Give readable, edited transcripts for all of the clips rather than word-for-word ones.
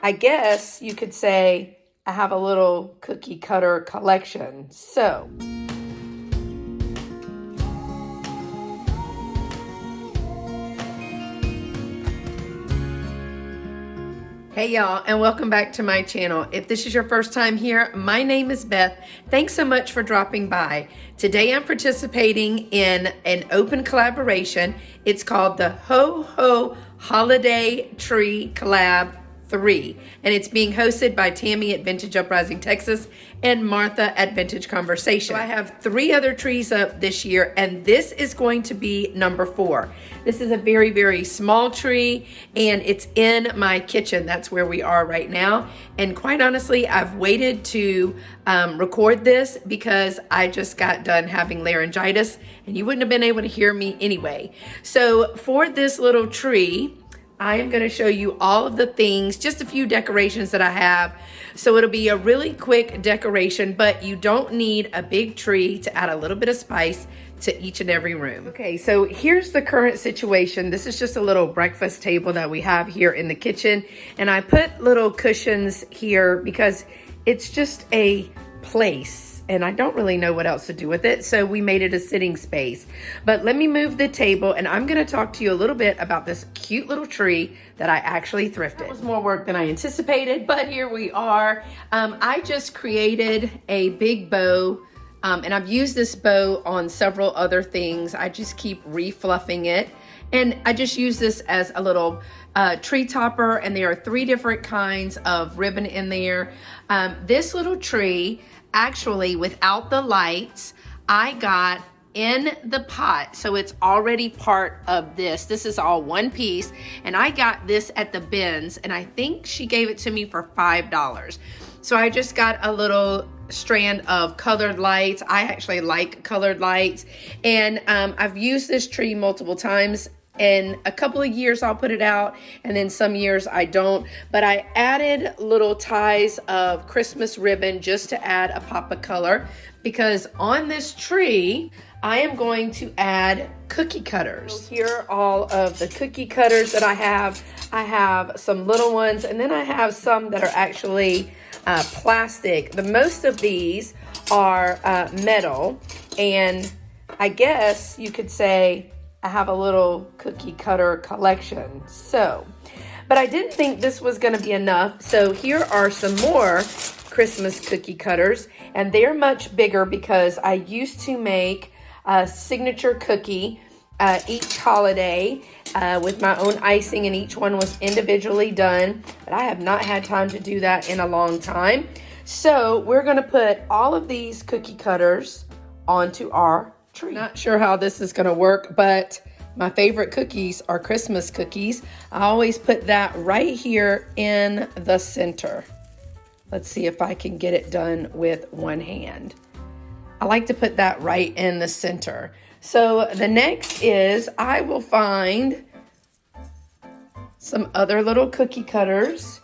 I guess you could say I have a little cookie cutter collection. So hey y'all, and welcome back to my channel. If this is your first time here, my name is Beth. Thanks so much for dropping by. Today I'm participating in an open collaboration. It's called the Ho Ho Holiday Tree Collab 3, and it's being hosted by Tammy at Vintage Uprising, Texas, and Martha at Vintage Conversation. So I have 3 other trees up this year, and this is going to be number 4. This is a very, very small tree, and it's in my kitchen. That's where we are right now. And quite honestly, I've waited to record this because I just got done having laryngitis, and you wouldn't have been able to hear me anyway. So for this little tree, I am going to show you all of the things, just a few decorations that I have. So it'll be a really quick decoration, but you don't need a big tree to add a little bit of spice to each and every room. Okay, so here's the current situation. This is just a little breakfast table that we have here in the kitchen. And I put little cushions here because it's just a place. And I don't really know what else to do with it, so we made it a sitting space. But let me move the table, and I'm gonna talk to you a little bit about this cute little tree that I actually thrifted. It was more work than I anticipated, but here we are. I just created a big bow, and I've used this bow on several other things. I just keep refluffing it, and I just use this as a little tree topper, and there are 3 different kinds of ribbon in there. This little tree, actually, without the lights, I got in the pot, so it's already part of this. This is all one piece, and I got this at the bins, and I think she gave it to me for $5. So I just got a little strand of colored lights. I actually like colored lights, and I've used this tree multiple times. In a couple of years I'll put it out, and then some years I don't. But I added little ties of Christmas ribbon just to add a pop of color, because on this tree I am going to add cookie cutters. So here are all of the cookie cutters that I have. I have some little ones, and then I have some that are actually plastic. The most of these are metal, and I guess you could say I have a little cookie cutter collection. So, but I didn't think this was gonna be enough. So here are some more Christmas cookie cutters, and they're much bigger because I used to make a signature cookie each holiday with my own icing, and each one was individually done, but I have not had time to do that in a long time. So we're gonna put all of these cookie cutters onto our tree. Not sure how this is gonna work, but my favorite cookies are Christmas cookies. I always put that right here in the center. Let's see if I can get it done with one hand. I like to put that right in the center. So the next is I will find some other little cookie cutters,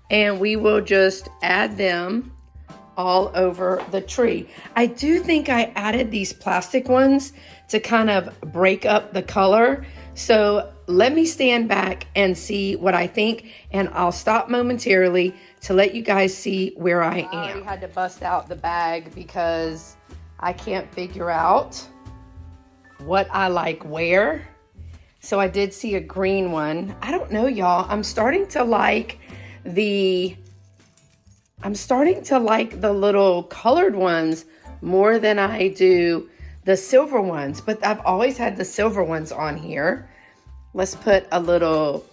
and we will just add them all over the tree. I do think I added these plastic ones to kind of break up the color. So let me stand back and see what I think, and I'll stop momentarily to let you guys see where I am. I already had to bust out the bag because I can't figure out what I like where. So I did see a green one. I don't know, y'all. I'm starting to like the little colored ones more than I do the silver ones, but I've always had the silver ones on here. Let's put a little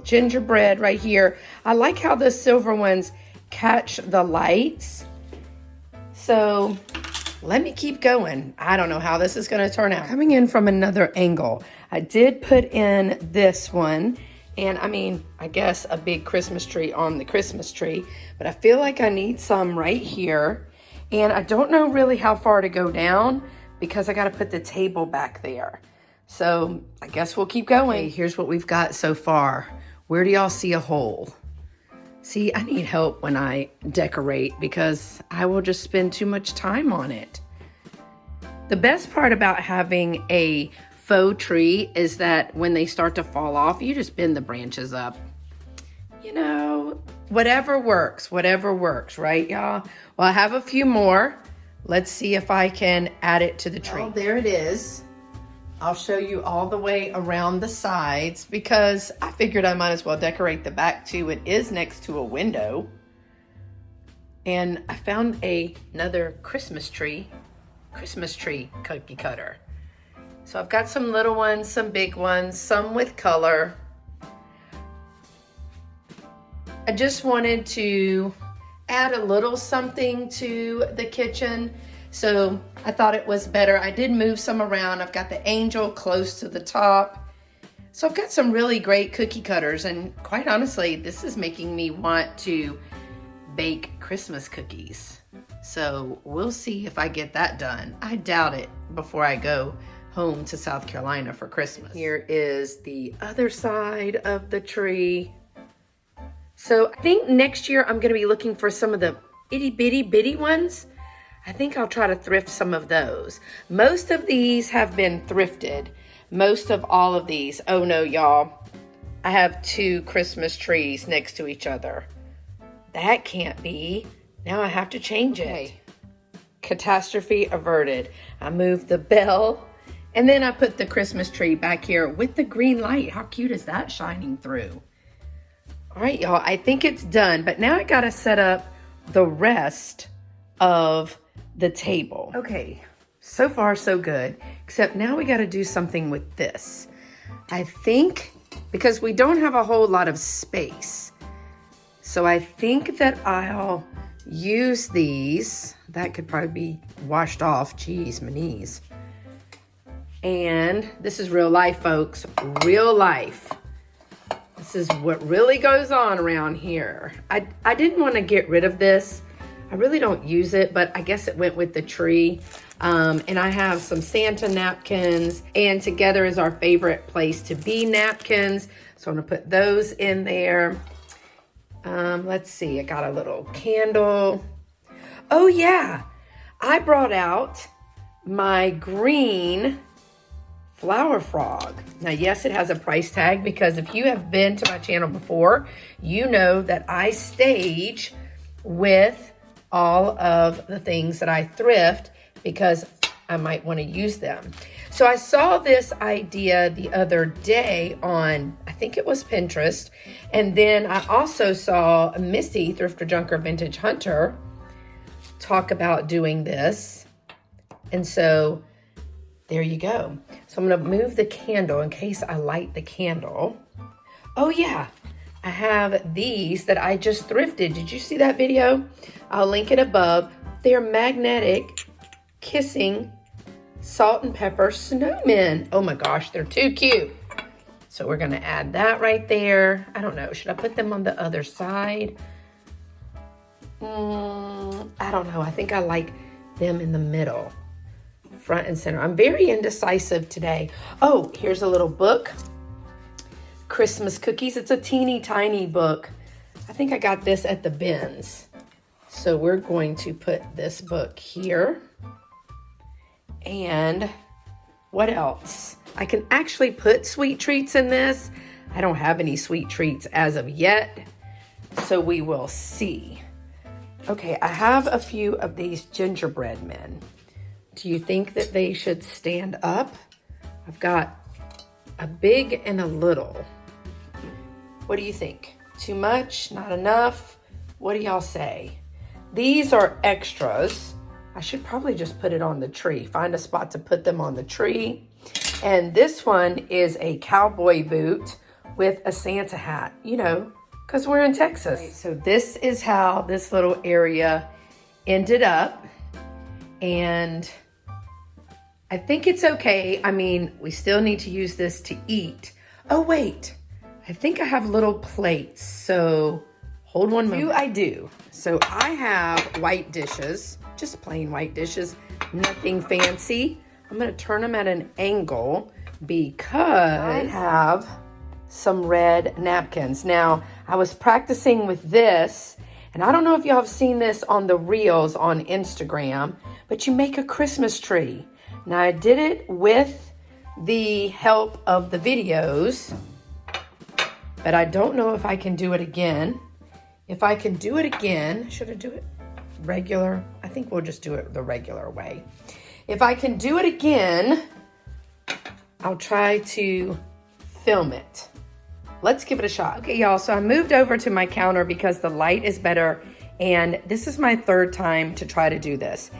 gingerbread right here. I like how the silver ones catch the lights. So let me keep going. I don't know how this is gonna turn out. Coming in from another angle, I did put in this one, and I mean, I guess a big Christmas tree on the Christmas tree, but I feel like I need some right here. And I don't know really how far to go down because I gotta put the table back there. So I guess we'll keep going. Okay, here's what we've got so far. Where do y'all see a hole? See, I need help when I decorate because I will just spend too much time on it. The best part about having a faux tree is that when they start to fall off, you just bend the branches up. you know, whatever works, right, y'all? Well, I have a few more. Let's see if I can add it to the tree. Oh, there it is. I'll show you all the way around the sides because I figured I might as well decorate the back too. It is next to a window. And I found another Christmas tree cookie cutter. So I've got some little ones, some big ones, some with color. I just wanted to add a little something to the kitchen. So I thought it was better. I did move some around. I've got the angel close to the top. So I've got some really great cookie cutters, and quite honestly, this is making me want to bake Christmas cookies. So we'll see if I get that done. I doubt it before I go home to South Carolina for Christmas. Here is the other side of the tree. So I think next year I'm gonna be looking for some of the itty bitty ones. I think I'll try to thrift some of those. Most of these have been thrifted. Most of all of these. Oh no, y'all. I have 2 Christmas trees next to each other. That can't be. Now I have to change it. Okay. Catastrophe averted. I moved the bell and then I put the Christmas tree back here with the green light. How cute is that shining through? All right, y'all, I think it's done, but now I gotta set up the rest of the table. Okay, so far so good, except now we gotta do something with this. I think, because we don't have a whole lot of space, so I think that I'll use these. That could probably be washed off. Geez, my knees. And this is real life, folks, real life. This is what really goes on around here. I didn't want to get rid of this. I really don't use it, but I guess it went with the tree. And I have some Santa napkins, and together is our favorite place to be napkins. So I'm gonna put those in there. Let's see, I got a little candle. Oh yeah, I brought out my green flower frog. Now, yes, it has a price tag because if you have been to my channel before, you know that I stage with all of the things that I thrift because I might want to use them. So I saw this idea the other day on, I think it was Pinterest. And then I also saw Missy, Thrifter Junker Vintage Hunter, talk about doing this. And so there you go. So I'm gonna move the candle in case I light the candle. Oh yeah, I have these that I just thrifted. Did you see that video? I'll link it above. They're magnetic kissing salt and pepper snowmen. Oh my gosh, they're too cute. So we're gonna add that right there. I don't know, should I put them on the other side? I don't know, I think I like them in the middle. Front and center. I'm very indecisive today. Oh, here's a little book. Christmas cookies. It's a teeny tiny book. I think I got this at the bins. So we're going to put this book here. And what else? I can actually put sweet treats in this. I don't have any sweet treats as of yet, so we will see. Okay, I have a few of these gingerbread men. Do you think that they should stand up? I've got a big and a little. What do you think? Too much? Not enough? What do y'all say? These are extras. I should probably just put it on the tree. Find a spot to put them on the tree. And this one is a cowboy boot with a Santa hat, you know, because we're in Texas. Right, so this is how this little area ended up. And I think it's okay. I mean, we still need to use this to eat. Oh, wait. I think I have little plates. So hold one moment. I do. So I have white dishes, just plain white dishes, nothing fancy. I'm going to turn them at an angle because I have some red napkins. Now, I was practicing with this, and I don't know if y'all have seen this on the reels on Instagram, but you make a Christmas tree. Now, I did it with the help of the videos, but I don't know if I can do it again. If I can do it again, should I do it regular? I think we'll just do it the regular way. If I can do it again, I'll try to film it. Let's give it a shot. Okay, y'all, so I moved over to my counter because the light is better, and this is my third time to try to do this.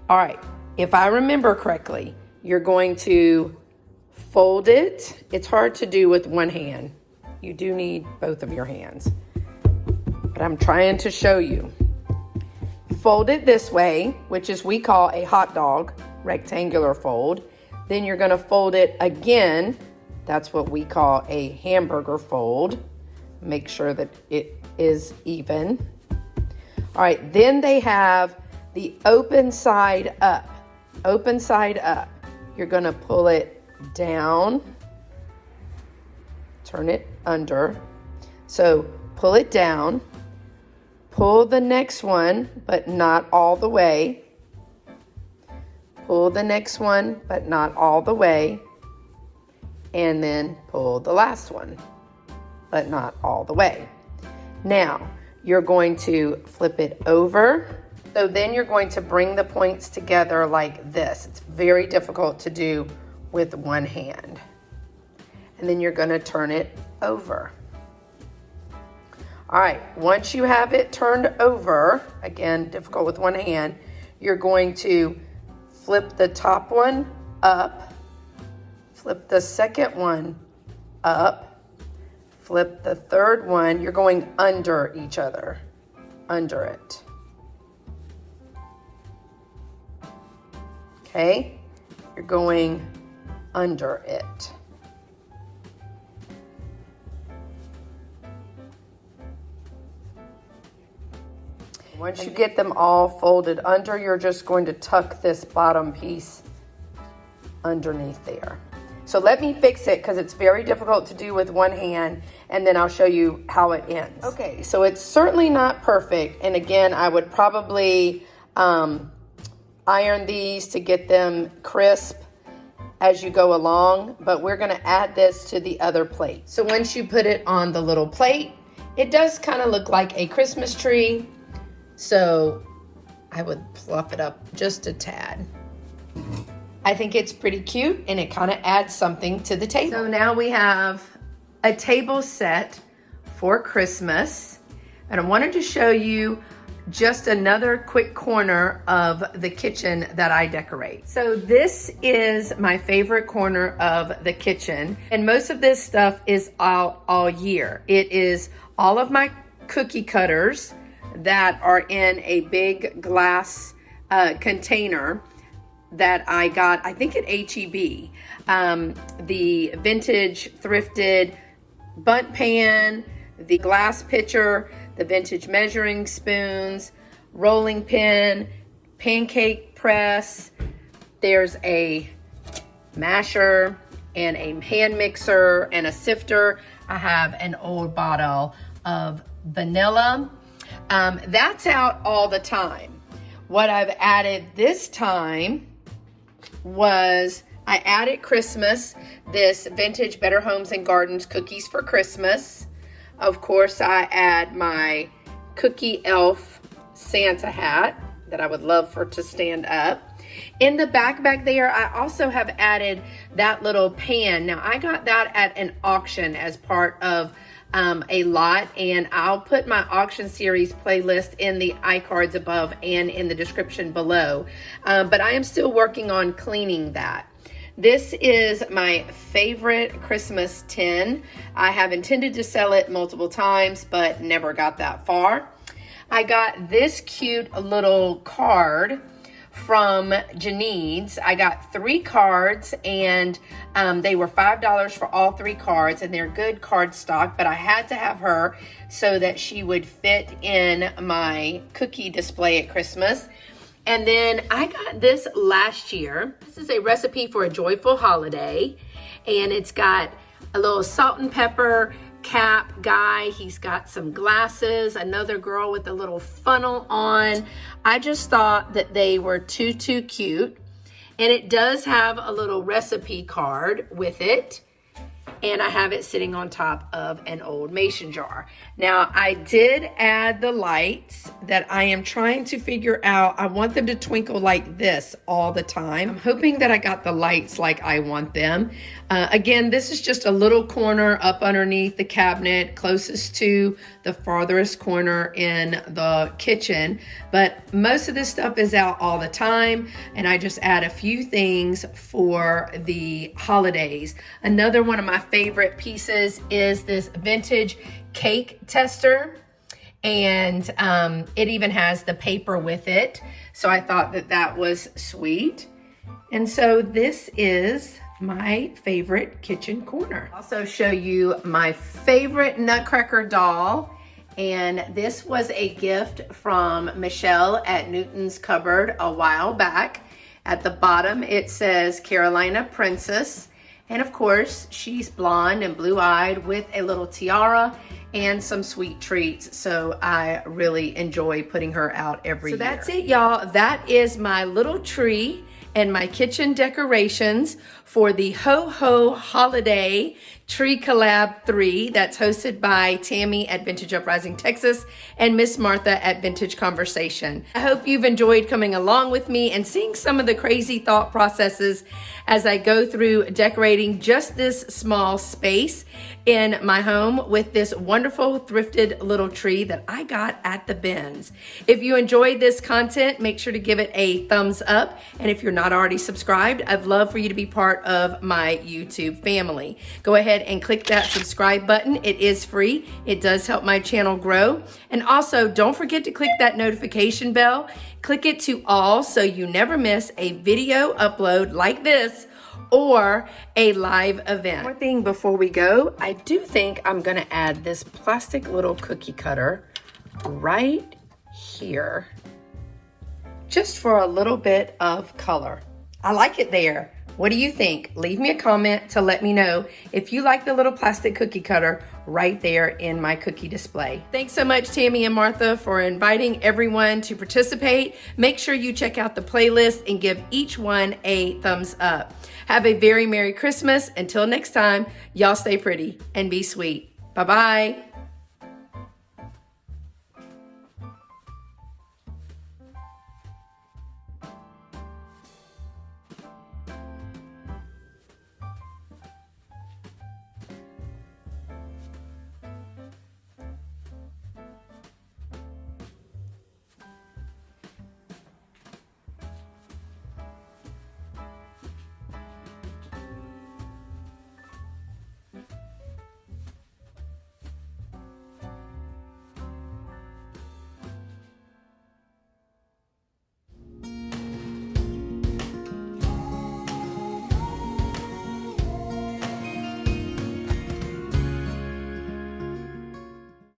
All right, if I remember correctly, you're going to fold it. It's hard to do with one hand. You do need both of your hands, but I'm trying to show you. Fold it this way, which is we call a hot dog, rectangular fold. Then you're gonna fold it again. That's what we call a hamburger fold. Make sure that it is even. All right, then they have the open side up. Open side up. You're gonna pull it down, turn it under. So pull it down, pull the next one, but not all the way. Pull the next one, but not all the way. And then pull the last one, but not all the way. Now, you're going to flip it over. So then you're going to bring the points together like this. It's very difficult to do with one hand. And then you're gonna turn it over. All right, once you have it turned over, again, difficult with one hand, you're going to flip the top one up, flip the second one up, flip the third one. You're going under each other, under it. Okay, you're going under it. Once you get them all folded under, you're just going to tuck this bottom piece underneath there. So let me fix it because it's very difficult to do with one hand, and then I'll show you how it ends. Okay, so it's certainly not perfect, and again, I would probably iron these to get them crisp as you go along, but we're gonna add this to the other plate. So once you put it on the little plate, it does kind of look like a Christmas tree, so I would fluff it up just a tad. I think it's pretty cute, and it kind of adds something to the table. So now we have a table set for Christmas, and I wanted to show you just another quick corner of the kitchen that I decorate. So this is my favorite corner of the kitchen, and most of this stuff is all year. It is all of my cookie cutters that are in a big glass container that I got, I think at H-E-B. The vintage thrifted bundt pan, the glass pitcher, the vintage measuring spoons, rolling pin, pancake press. There's a masher and a hand mixer and a sifter. I have an old bottle of vanilla. That's out all the time. What I've added this time was I added Christmas, this vintage Better Homes and Gardens cookies for Christmas. Of course, I add my cookie elf Santa hat that I would love for to stand up. In the back there, I also have added that little pan. Now, I got that at an auction as part of a lot, and I'll put my auction series playlist in the iCards above and in the description below. But I am still working on cleaning that. This is my favorite Christmas tin. I have intended to sell it multiple times, but never got that far. I got this cute little card from Janine's. I got 3 cards, and they were $5 for all 3 cards, and they're good card stock, but I had to have her so that she would fit in my cookie display at Christmas. And then I got this last year. This is a recipe for a joyful holiday, and it's got a little salt and pepper cap guy. He's got some glasses, another girl with a little funnel on. I just thought that they were too cute. And it does have a little recipe card with it. and I have it sitting on top of an old mason jar. Now, I did add the lights that I am trying to figure out. I want them to twinkle like this all the time. I'm hoping that I got the lights like I want them. Again, this is just a little corner up underneath the cabinet closest to the farthest corner in the kitchen, but most of this stuff is out all the time, and I just add a few things for the holidays. Another one of my favorite pieces is this vintage cake tester, and it even has the paper with it, so I thought that that was sweet. And so this is my favorite kitchen corner. I'll also show you my favorite Nutcracker doll. And this was a gift from Michelle at Newton's Cupboard a while back. At the bottom, it says Carolina Princess. And of course, she's blonde and blue-eyed with a little tiara and some sweet treats. So I really enjoy putting her out every year. So that's it, y'all. That is my little tree and my kitchen decorations for the Ho Ho Holiday Tree Collab 3 that's hosted by Tammy at Vintage Uprising Texas and Miss Martha at Vintage Conversation. I hope you've enjoyed coming along with me and seeing some of the crazy thought processes as I go through decorating just this small space in my home with this wonderful thrifted little tree that I got at the bins. If you enjoyed this content, make sure to give it a thumbs up. And if you're not already subscribed, I'd love for you to be part of my YouTube family. Go ahead and click that subscribe button. It is free. It does help my channel grow. And also, don't forget to click that notification bell. Click it to all so you never miss a video upload like this or a live event. One more thing before we go, I do think I'm gonna add this plastic little cookie cutter right here, just for a little bit of color. I like it there. What do you think? Leave me a comment to let me know if you like the little plastic cookie cutter right there in my cookie display. Thanks so much, Tammy and Martha, for inviting everyone to participate. Make sure you check out the playlist and give each one a thumbs up. Have a very Merry Christmas. Until next time, y'all stay pretty and be sweet. Bye-bye.